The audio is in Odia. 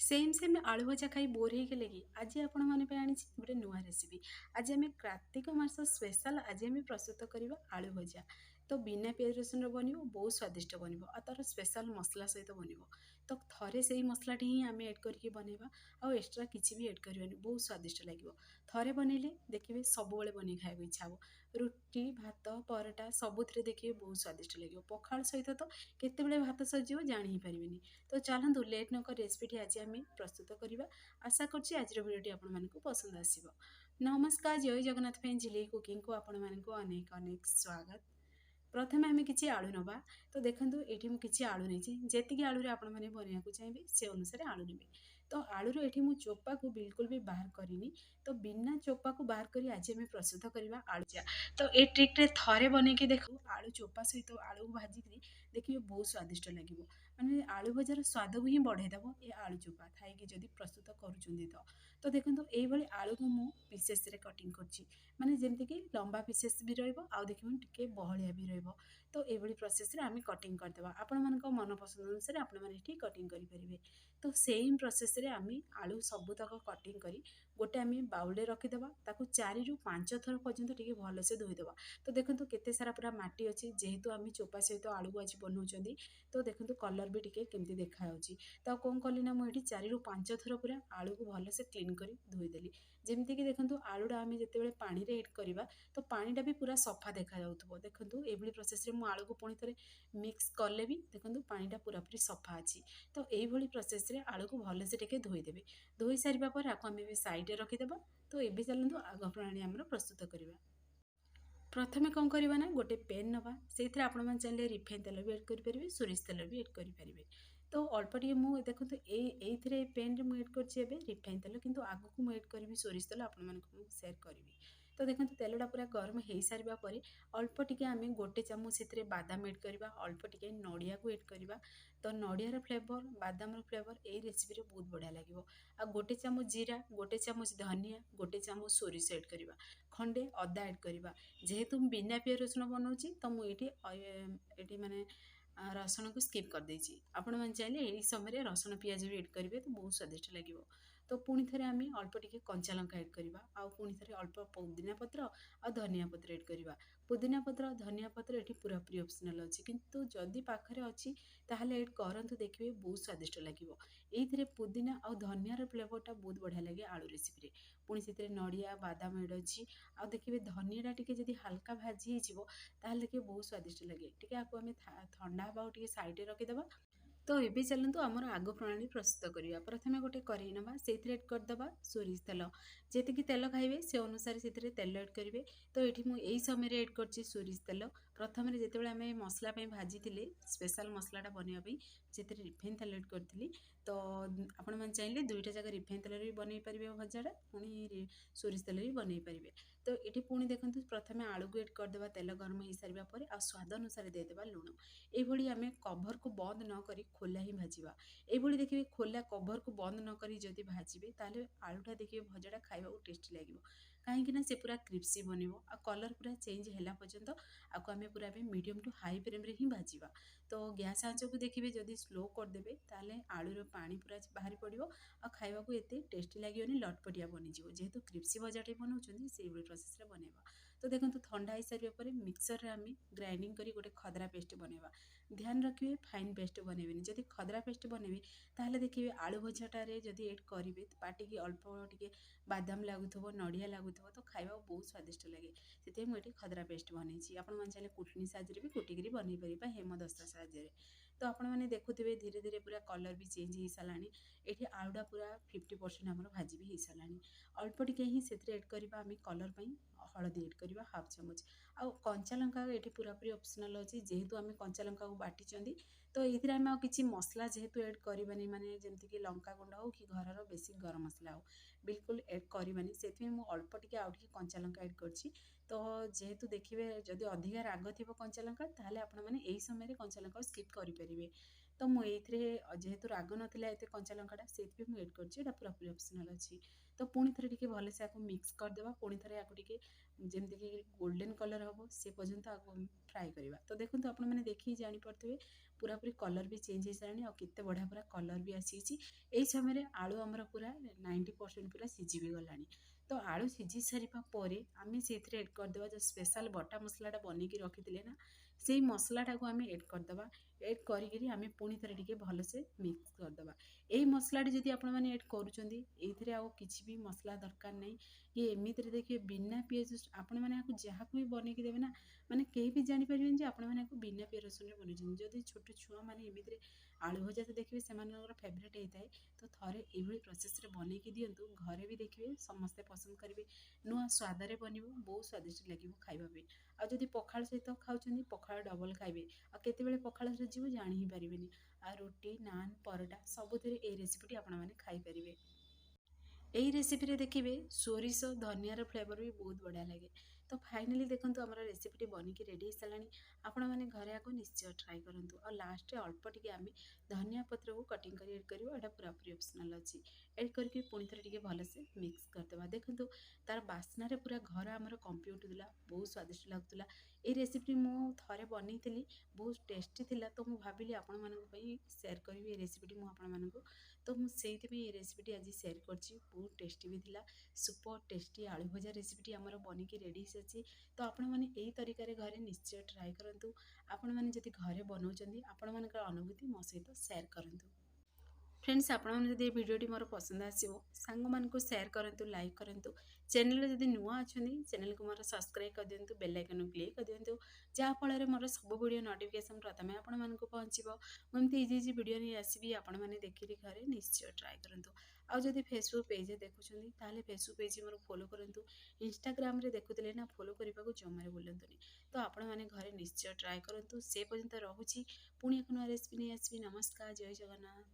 सेम सेम आलू भजा खाई बोर ହେଇଗଲେ କି ଆଜି ଆପଣମାନଙ୍କ ପାଇଁ ଆଣିଛି ଗୋଟେ ନୂଆ ରେସିପି। ଆଜି ଆମେ କାର୍ତ୍ତିକ ମାସ ସ୍ପେଶାଲ ଆଜି ଆମେ ପ୍ରସ୍ତୁତ କରିବା ଆଳୁ ଭଜା। ତ ବିନା ପିଆଜ ରସୁଣରେ ବନିବ, ବହୁତ ସ୍ୱାଦିଷ୍ଟ ବନିବ ଆଉ ତାର ସ୍ପେଶାଲ ମସଲା ସହିତ ବନିବ। ତ ଥରେ ସେଇ ମସଲାଟି ହିଁ ଆମେ ଏଡ୍ କରିକି ବନେଇବା, ଆଉ ଏକ୍ସଟ୍ରା କିଛି ବି ଏଡ୍ କରିବାନି, ବହୁତ ସ୍ୱାଦିଷ୍ଟ ଲାଗିବ। ଥରେ ବନେଇଲେ ଦେଖିବେ ସବୁବେଳେ ବନେଇ ଖାଇବାକୁ ଇଚ୍ଛା ହବ। ରୁଟି, ଭାତ, ପରଟା ସବୁଥିରେ ଦେଖିବେ ବହୁତ ସ୍ୱାଦିଷ୍ଟ ଲାଗିବ। ପଖାଳ ସହିତ ତ କେତେବେଳେ ଭାତ ସରିଯିବ ଜାଣି ହିଁ ପାରିବେନି। ତ ଚାଲନ୍ତୁ ଲେଟ୍ ନ କରି ରେସିପିଟି ଆଜି ଆମେ ପ୍ରସ୍ତୁତ କରିବା। ଆଶା କରୁଛି ଆଜିର ଭିଡ଼ିଓଟି ଆପଣମାନଙ୍କୁ ପସନ୍ଦ ଆସିବ। ନମସ୍କାର, ଜୟ ଜଗନ୍ନାଥ ପାଇଁ ଝିଲେଇ କୁକିଂକୁ ଆପଣମାନଙ୍କୁ ଅନେକ ଅନେକ ସ୍ୱାଗତ। ପ୍ରଥମେ ଆମେ କିଛି ଆଳୁ ନେବା। ତ ଦେଖନ୍ତୁ ଏଠି ମୁଁ କିଛି ଆଳୁ ନେଇଛି, ଯେତିକି ଆଳୁରେ ଆପଣମାନେ ବନେଇବାକୁ ଚାହିଁବେ ସେ ଅନୁସାରେ ଆଳୁ ନେବେ। ତ ଆଳୁରୁ ଏଠି ମୁଁ ଚୋପାକୁ ବିଲକୁଲ ବି ବାହାର କରିନି। ତ ବିନା ଚୋପାକୁ ବାହାର କରି ଆଜି ଆମେ ପ୍ରସ୍ତୁତ କରିବା ଆଳୁ ଭଜା। ତ ଏ ଟ୍ରିକ୍ରେ ଥରେ ବନେଇକି ଦେଖୁ, ଆଳୁ ଚୋପା ସହିତ ଆଳୁକୁ ଭାଜିକିରି ଦେଖିବେ ବହୁତ ସ୍ୱାଦିଷ୍ଟ ଲାଗିବ। ମାନେ ଆଳୁ ଭଜାର ସ୍ୱାଦକୁ ହିଁ ବଢ଼େଇ ଦେବ ଏ ଆଳୁ ଚୋପା ଥାଇକି ଯଦି ପ୍ରସ୍ତୁତ କରୁଛନ୍ତି ତ ଦେଖନ୍ତୁ ଏଇଭଳି ଆଳୁକୁ ମୁଁ ପିସେସ୍ରେ କଟିଂ କରିଛି। ମାନେ ଯେମିତିକି ଲମ୍ବା ପିସେସ୍ ବି ରହିବ, ଆଉ ଦେଖିବେ ଟିକେ ବହଳିଆ ବି ରହିବ। ତ ଏଇଭଳି ପ୍ରୋସେସ୍ରେ ଆମେ କଟିଂ କରିଦେବା। ଆପଣମାନଙ୍କ ମନ ପସନ୍ଦ ଅନୁସାରେ ଆପଣମାନେ ଏଠି କଟିଂ କରିପାରିବେ। ତ ସେମ୍ ପ୍ରୋସେସ୍ରେ ଆମେ ଆଳୁ ସବୁତକ କଟିଂ କରି ଗୋଟେ ଆମେ ବାଉଲରେ ରଖିଦେବା। ତାକୁ 4ରୁ 5 ଥର ପର୍ଯ୍ୟନ୍ତ ଟିକେ ଭଲସେ ଧୋଇଦେବା। ତ ଦେଖନ୍ତୁ କେତେ ସାରା ପୁରା ମାଟି ଅଛି, ଯେହେତୁ ଆମେ ଚୋପା ସହିତ ଆଳୁକୁ ଆଜି ବନାଉଛନ୍ତି। ତ ଦେଖନ୍ତୁ କଲର୍ ବି ଟିକେ କେମିତି ଦେଖାଯାଉଛି। ତ କ'ଣ କଲି ନା, ମୁଁ ଏଠି 4ରୁ 5 ଥର ପୁରା ଆଳୁକୁ ଭଲସେ କ୍ଲିନ୍ କରି ଧୋଇଦେଲି। ଯେମିତିକି ଦେଖନ୍ତୁ ଆଳୁଟା ଆମେ ଯେତେବେଳେ ପାଣିରେ ଏଡ୍ କରିବା ତ ପାଣିଟା ବି ପୁରା ସଫା ଦେଖାଯାଉଥିବ। ଦେଖନ୍ତୁ ଏଇଭଳି ପ୍ରୋସେସ୍ରେ ମୁଁ ଆଳୁକୁ ପୁଣି ଥରେ ମିକ୍ସ କଲେ ବି ଦେଖନ୍ତୁ ପାଣିଟା ପୁରାପୁରି ସଫା ଅଛି। ତ ଏଇଭଳି ପ୍ରୋସେସ୍ରେ ଆଳୁକୁ ଭଲସେ ଟିକେ ଧୋଇଦେବେ। ଧୋଇ ସାରିବା ପରେ ଆକୁ ଆମେ ଏବେ ସାଇଡ଼୍ରେ ରଖିଦେବା। ତ ଏବେ ଚାଲନ୍ତୁ ଆଗ ପ୍ରଣାଳୀ ଆମର ପ୍ରସ୍ତୁତ କରିବା। ପ୍ରଥମେ କ'ଣ କରିବା ନା, ଗୋଟେ ପେନ୍ ନେବା। ସେଇଥିରେ ଆପଣମାନେ ଚାହିଁଲେ ରିଫାଇନ୍ ତେଲ ବି ଏଡ୍ କରିପାରିବେ, ସୋରିଷ ତେଲ ବି ଏଡ୍ କରିପାରିବେ। ତ ଅଳ୍ପ ଟିକେ ମୁଁ ଦେଖନ୍ତୁ ଏଇଥିରେ ପେନ୍ରେ ମୁଁ ଏଡ୍ କରିଛି ଏବେ ରିଫାଇନ୍ ତେଲ, କିନ୍ତୁ ଆଗକୁ ମୁଁ ଏଡ୍ କରିବି ସୋରିଷ ତେଲ, ଆପଣମାନଙ୍କୁ ମୁଁ ସେୟାର କରିବି। ତ ଦେଖନ୍ତୁ ତେଲଟା ପୁରା ଗରମ ହେଇସାରିବା ପରେ ଅଳ୍ପ ଟିକେ ଆମେ ଗୋଟେ ଚାମଚ ସେଥିରେ ବାଦାମ ଏଡ୍ କରିବା, ଅଳ୍ପ ଟିକେ ନଡ଼ିଆକୁ ଏଡ୍ କରିବା। ତ ନଡ଼ିଆର ଫ୍ଲେଭର, ବାଦାମର ଫ୍ଲେଭର ଏଇ ରେସିପିରେ ବହୁତ ବଢ଼ିଆ ଲାଗିବ। ଆଉ ଗୋଟେ ଚାମଚ ଜିରା, ଗୋଟେ ଚାମଚ ଧନିଆ, ଗୋଟେ ଚାମଚ ସୋରିଷ ଏଡ୍ କରିବା, ଖଣ୍ଡେ ଅଦା ଏଡ୍ କରିବା। ଯେହେତୁ ମୁଁ ବିନା ପିଆଜ ରସୁଣ ବନାଉଛି ତ ମୁଁ ଏଠି ମାନେ ରସୁଣକୁ ସ୍କିପ୍ କରିଦେଇଛି। ଆପଣମାନେ ଚାହିଁଲେ ଏହି ସମୟରେ ରସୁଣ ପିଆଜ ବି ଏଡ୍ କରିବେ, ତ ବହୁତ ସ୍ୱାଦିଷ୍ଟ ଲାଗିବ। ତ ପୁଣି ଥରେ ଆମେ ଅଳ୍ପ ଟିକେ କଞ୍ଚା ଲଙ୍କା ଏଡ୍ କରିବା, ଆଉ ପୁଣି ଥରେ ଅଳ୍ପ ପୁଦିନା ପତ୍ର ଆଉ ଧନିଆ ପତ୍ର ଏଡ୍ କରିବା। ପୁଦିନା ପତ୍ର, ଧନିଆ ପତ୍ର ଏଠି ପୁରାପୁରି ଅପସନାଲ୍ ଅଛି, କିନ୍ତୁ ଯଦି ପାଖରେ ଅଛି ତାହେଲେ ଏଡ୍ କରନ୍ତୁ, ଦେଖିବେ ବହୁତ ସ୍ୱାଦିଷ୍ଟ ଲାଗିବ। ଏଇଥିରେ ପୁଦିନା ଆଉ ଧନିଆର ଫ୍ଲେଭରଟା ବହୁତ ବଢ଼ିଆ ଲାଗେ ଆଳୁ ରେସିପିରେ। ପୁଣି ସେଥିରେ ନଡ଼ିଆ, ବାଦାମ ଏଡ୍ ଅଛି। ଆଉ ଦେଖିବେ ଧନିଆଟା ଟିକେ ଯଦି ହାଲକା ଭାଜି ହେଇଯିବ ତାହେଲେ ଦେଖିବେ ବହୁତ ସ୍ୱାଦିଷ୍ଟ ଲାଗେ। ଟିକେ ଆକୁ ଆମେ ଥଣ୍ଡା ହେବାକୁ ଟିକେ ସାଇଡ଼୍ରେ ରଖିଦେବା। ତ ଏବେ ଚାଲନ୍ତୁ ଆମର ଆଗ ପ୍ରଣାଳୀ ପ୍ରସ୍ତୁତ କରିବା। ପ୍ରଥମେ ଗୋଟେ କରେଇ ନେବା, ସେଇଥିରେ ଏଡ୍ କରିଦେବା ସୋରିଷ ତେଲ। ଯେତିକି ତେଲ ଖାଇବେ ସେ ଅନୁସାରେ ସେଥିରେ ତେଲ ଏଡ୍ କରିବେ। ତ ଏଠି ମୁଁ ଏଇ ସମୟରେ ଏଡ୍ କରିଛି ସୋରିଷ ତେଲ। ପ୍ରଥମରେ ଯେତେବେଳେ ଆମେ ମସଲା ପାଇଁ ଭାଜିଥିଲେ, ସ୍ପେଶାଲ ମସଲାଟା ବନେଇବା ପାଇଁ ସେଥିରେ ରିଫାଇନ୍ ତେଲ ଏଡ୍ କରିଥିଲି। ତ ଆପଣମାନେ ଚାହିଁଲେ ଦୁଇଟା ଯାକ ରିଫାଇନ୍ ତେଲରେ ବି ବନେଇ ପାରିବେ ଭଜାଟା, ପୁଣି ସୋରିଷ ତେଲରେ ବି ବନେଇ ପାରିବେ। ତ ଏଠି ପୁଣି ଦେଖନ୍ତୁ ପ୍ରଥମେ ଆଳୁକୁ ଏଡ୍ କରିଦେବା ତେଲ ଗରମ ହେଇସାରିବା ପରେ, ଆଉ ସ୍ୱାଦ ଅନୁସାରେ ଦେଇଦେବା ଲୁଣ। ଏଇଭଳି ଆମେ କଭରକୁ ବନ୍ଦ ନ କରି ଖୋଲା ହିଁ ଭାଜିବା। ଏଇଭଳି ଦେଖିବେ ଖୋଲା କଭରକୁ ବନ୍ଦ ନ କରି ଯଦି ଭାଜିବେ ତାହେଲେ ଆଳୁଟା ଦେଖିବେ ଭଜାଟା ଖାଇବାକୁ ଟେଷ୍ଟି ଲାଗିବ। କାହିଁକି ନା ସେ ପୁରା କ୍ରିପ୍ସି ବନିବ, ଆଉ କଲର୍ ପୁରା ଚେଞ୍ଜ ହେଲା ପର୍ଯ୍ୟନ୍ତ ଆକୁ ଆମେ ପୁରା ଏବେ ମିଡ଼ିୟମ୍ ଟୁ ହାଇ ଫ୍ଲେମ୍ରେ ହିଁ ଭାଜିବା। ତ ଗ୍ୟାସ୍ ଆଞ୍ଚକୁ ଦେଖିବେ ଯଦି ସ୍ଲୋ କରିଦେବେ ତାହେଲେ ଆଳୁର ପାଣି ପୁରା ବାହାରି ପଡ଼ିବ, ଆଉ ଖାଇବାକୁ ଏତେ ଟେଷ୍ଟି ଲାଗିବନି, ଲଟପଟିଆ ବନିଯିବ। ଯେହେତୁ କ୍ରିପ୍ସି ଭଜାଟେ ବନାଉଛନ୍ତି ସେଇଭଳି ପ୍ରୋସେସ୍ରେ ବନେଇବା। ତ ଦେଖନ୍ତୁ ଥଣ୍ଡା ହେଇସାରିବା ପରେ ମିକ୍ସରରେ ଆମେ ଗ୍ରାଇଣ୍ଡିଙ୍ଗ କରି ଗୋଟେ ଖଦରା ପେଷ୍ଟ ବନେଇବା। ଧ୍ୟାନ ରଖିବେ ଫାଇନ୍ ପେଷ୍ଟ ବନେଇବେନି। ଯଦି ଖଦରା ପେଷ୍ଟ ବନେଇବେ ତାହେଲେ ଦେଖିବେ ଆଳୁ ଭଜାଟାରେ ଯଦି ଏଡ୍ କରିବେ ପାଟିକି ଅଳ୍ପ ଟିକେ ବାଦାମ ଲାଗୁଥିବ, ନଡ଼ିଆ ଲାଗୁଥିବ, ତ ଖାଇବାକୁ ବହୁତ ସ୍ୱାଦିଷ୍ଟ ଲାଗେ। ସେଥିପାଇଁ ମୁଁ ଏଠି ଖଦରା ପେଷ୍ଟ ବନେଇଛି। ଆପଣମାନେ ଚାହିଁଲେ କୁଟୁଣୀ ସାହାଯ୍ୟରେ ବି କୁଟିକିରି ବନେଇ ପାରିବେ, ବା ହେମଦସ୍ତା ସାହାଯ୍ୟରେ। ତ ଆପଣମାନେ ଦେଖୁଥିବେ ଧୀରେ ଧୀରେ ପୁରା କଲର୍ ବି ଚେଞ୍ଜ ହେଇସାରିଲାଣି। ଏଠି ଆଳୁଟା ପୁରା 50% ଆମର ଭାଜି ବି ହେଇସାରିଲାଣି। ଅଳ୍ପ ଟିକେ ହିଁ ସେଥିରେ ଏଡ୍ କରିବା ଆମେ କଲର୍ ପାଇଁ, ହଳଦୀ ଏଡ୍ କରିବା ହାଫ୍ ଚାମଚ। ଆଉ କଞ୍ଚା ଲଙ୍କା ଏଠି ପୁରାପୁରି ଅପସନାଲ୍ ଅଛି, ଯେହେତୁ ଆମେ କଞ୍ଚା ଲଙ୍କାକୁ ବାଟିଛନ୍ତି। ତ ଏଇଥିରେ ଆମେ ଆଉ କିଛି ମସଲା ଯେହେତୁ ଏଡ୍ କରିବାନି, ମାନେ ଯେମିତିକି ଲଙ୍କାଗୁଣ୍ଡ ହଉ କି ଘରର ବେଶୀ ଗରମ ମସଲା ହଉ ବିଲକୁଲ ଏଡ୍ କରିବାନି। ସେଥିପାଇଁ ମୁଁ ଅଳ୍ପ ଟିକେ ଆଉ ଟିକେ କଞ୍ଚା ଲଙ୍କା ଏଡ୍ କରିଛି। ତ ଯେହେତୁ ଦେଖିବେ ଯଦି ଅଧିକା ରାଗ ଥିବ କଞ୍ଚା ଲଙ୍କା ତାହେଲେ ଆପଣମାନେ ଏହି ସମୟରେ କଞ୍ଚା ଲଙ୍କା ସ୍କିପ୍ କରିପାରିବେ। ତ ମୁଁ ଏଇଥିରେ ଯେହେତୁ ରାଗ ନଥିଲା ଏତେ କଞ୍ଚା ଲଙ୍କାଟା ସେଇଥିପାଇଁ ମୁଁ ଏଡ଼୍ କରିଛି। ଏଇଟା ପୁରାପୁରି ଅପସନାଲ୍ ଅଛି। ତ ପୁଣି ଥରେ ଟିକେ ଭଲସେ ଆକୁ ମିକ୍ସ କରିଦେବା। ପୁଣି ଥରେ ଆକୁ ଟିକେ ଯେମିତିକି ଗୋଲ୍ଡେନ୍ କଲର୍ ହେବ ସେ ପର୍ଯ୍ୟନ୍ତ ଆକୁ ଫ୍ରାଏ କରିବା। ତ ଦେଖନ୍ତୁ ଆପଣମାନେ ଦେଖିକି ଜାଣିପାରୁଥିବେ ପୁରାପୁରି କଲର୍ ବି ଚେଞ୍ଜ ହେଇସାରିଲାଣି ଆଉ କେତେ ବଢ଼ିଆ ପୁରା କଲର୍ ବି ଆସିଛି। ଏହି ସମୟରେ ଆଳୁ ଆମର ପୁରା 90% ପୁରା ସିଝି ବି ଗଲାଣି। ତ ଆଳୁ ସିଝି ସାରିବା ପରେ ଆମେ ସେଇଥିରେ ଏଡ଼୍ କରିଦେବା ଯେଉଁ ସ୍ପେଶାଲ୍ ବଟା ମସଲାଟା ବନେଇକି ରଖିଥିଲେ ନା, ସେଇ ମସଲାଟାକୁ ଆମେ ଏଡ଼୍ କରିଦେବା। ଏଡ଼୍ କରିକିରି ଆମେ ପୁଣି ଥରେ ଟିକେ ଭଲସେ ମିକ୍ସ କରିଦେବା। ଏଇ ମସଲାଟି ଯଦି ଆପଣମାନେ ଏଡ଼୍ କରୁଛନ୍ତି ଏଇଥିରେ ଆଉ କିଛି ବି ମସଲା ଦରକାର ନାହିଁ। କି ଏମିତିରେ ଦେଖିବେ ବିନା ପିଆଜ ଆପଣମାନେ ଆକୁ ଯାହାକୁ ବି ବନେଇକି ଦେବେ ନା, ମାନେ କେହି ବି ଜାଣିପାରିବେନି ଯେ ଆପଣମାନେ ଆକୁ ବିନା ପିଆଜ ରସୁଣରେ ବନେଇଛନ୍ତି। ଯଦି ଛୋଟ ଛୁଆମାନେ ଏମିତିରେ ଆଳୁ ଭଜା ତ ଦେଖିବେ ସେମାନଙ୍କର ଫେଭରେଟ୍ ହେଇଥାଏ। ତ ଥରେ ଏଇଭଳି ପ୍ରୋସେସ୍ରେ ବନେଇକି ଦିଅନ୍ତୁ, ଘରେ ବି ଦେଖିବେ ସମସ୍ତେ ପସନ୍ଦ କରିବେ। ନୂଆ ସ୍ୱାଦରେ ବନିବ, ବହୁତ ସ୍ୱାଦିଷ୍ଟ ଲାଗିବ ଖାଇବା ପାଇଁ। ଆଉ ଯଦି ପଖାଳ ସହିତ ଖାଉଛନ୍ତି ପଖାଳ ଡବଲ ଖାଇବେ। ଆଉ କେତେବେଳେ ପଖାଳ ସରିଯିବ ଜାଣି ହିଁ ପାରିବେନି। ଆଉ ରୁଟି, ନାନ୍, ପରଟା ସବୁଥିରେ ଏଇ ରେସିପିଟି ଆପଣମାନେ ଖାଇପାରିବେ। ଏଇ ରେସିପିରେ ଦେଖିବେ ସୋରିଷ ଧନିଆର ଫ୍ଲେଭର ବି ବହୁତ ବଢ଼ିଆ ଲାଗେ। ତ ଫାଇନାଲି ଦେଖନ୍ତୁ ଆମର ରେସିପିଟି ବନିକି ରେଡ଼ି ହେଇସାରିଲାଣି। ଆପଣମାନେ ଘରେ ଆକୁ ନିଶ୍ଚୟ ଟ୍ରାଏ କରନ୍ତୁ। ଆଉ ଲାଷ୍ଟରେ ଅଳ୍ପ ଟିକେ ଆମେ ଧନିଆ ପତ୍ରକୁ କଟିଂ କରି ଏଡ଼୍ କରିବ। ଏଇଟା ପୁରାପୁରି ଅପସନାଲ୍ ଅଛି। ଏଡ଼୍ କରିକି ପୁଣି ଥରେ ଟିକେ ଭଲସେ ମିକ୍ସ କରିଦେବା। ଦେଖନ୍ତୁ ତାର ବାସ୍ନାରେ ପୁରା ଘର ଆମର କମ୍ପି ଉଠୁଥିଲା, ବହୁତ ସ୍ୱାଦିଷ୍ଟ ଲାଗୁଥିଲା। ଏଇ ରେସିପିଟି ମୁଁ ଥରେ ବନେଇଥିଲି, ବହୁତ ଟେଷ୍ଟି ଥିଲା। ତ ମୁଁ ଭାବିଲି ଆପଣମାନଙ୍କ ପାଇଁ ସେୟାର କରିବି ଏ ରେସିପିଟି ମୁଁ ଆପଣମାନଙ୍କୁ। ତ ମୁଁ ସେଇଥିପାଇଁ ଏ ରେସିପିଟି ଆଜି ସେୟାର କରିଛି। ବହୁତ ଟେଷ୍ଟି ବି ଥିଲା। ସୁପର ଟେଷ୍ଟି ଆଳୁ ଭଜା ରେସିପିଟି ଆମର ବନିକି ରେଡ଼ି ହେଇସାରିଛି। ତ ଆପଣମାନେ ଏଇ ତରିକାରେ ଘରେ ନିଶ୍ଚୟ ଟ୍ରାଏ କରନ୍ତୁ। ଆପଣମାନେ ଯଦି ଘରେ ବନାଉଛନ୍ତି ଆପଣମାନଙ୍କର ଅନୁଭୂତି ମୋ ସହିତ ସେୟାର କରନ୍ତୁ। ଫ୍ରେଣ୍ଡସ୍, ଆପଣମାନେ ଯଦି ଏ ଭିଡ଼ିଓଟି ମୋର ପସନ୍ଦ ଆସିବ ସାଙ୍ଗମାନଙ୍କୁ ସେୟାର କରନ୍ତୁ, ଲାଇକ୍ କରନ୍ତୁ। ଚ୍ୟାନେଲରେ ଯଦି ନୂଆ ଅଛନ୍ତି ଚ୍ୟାନେଲକୁ ମୋର ସବସ୍କ୍ରାଇବ୍ କରିଦିଅନ୍ତୁ, ବେଲ୍ ଆଇକନ୍କୁ କ୍ଲିକ୍ କରିଦିଅନ୍ତୁ। ଯାହାଫଳରେ ମୋର ସବୁ ଭିଡ଼ିଓ ନୋଟିଫିକେସନ୍ ପ୍ରଥମେ ଆପଣମାନଙ୍କୁ ପହଞ୍ଚିବ। ମୁଁ ଏମିତି ଇଜି ଭିଡ଼ିଓ ନେଇ ଆସିବି, ଆପଣମାନେ ଦେଖିକି ଘରେ ନିଶ୍ଚୟ ଟ୍ରାଏ କରନ୍ତୁ। ଆଉ ଯଦି ଫେସବୁକ୍ ପେଜ୍ରେ ଦେଖୁଛନ୍ତି ତାହେଲେ ଫେସବୁକ୍ ପେଜ୍ ମୋର ଫଲୋ କରନ୍ତୁ। ଇନଷ୍ଟାଗ୍ରାମରେ ଦେଖୁଥିଲେ ନା ଫଲୋ କରିବାକୁ ଜମାରେ ଭୁଲନ୍ତୁନି। ତ ଆପଣମାନେ ଘରେ ନିଶ୍ଚୟ ଟ୍ରାଏ କରନ୍ତୁ। ସେ ପର୍ଯ୍ୟନ୍ତ ରହୁଛି। ପୁଣି ଏକ ନୂଆ ରେସିପି ନେଇ ଆସିବି। ନମସ୍କାର, ଜୟ ଜଗନ୍ନାଥ।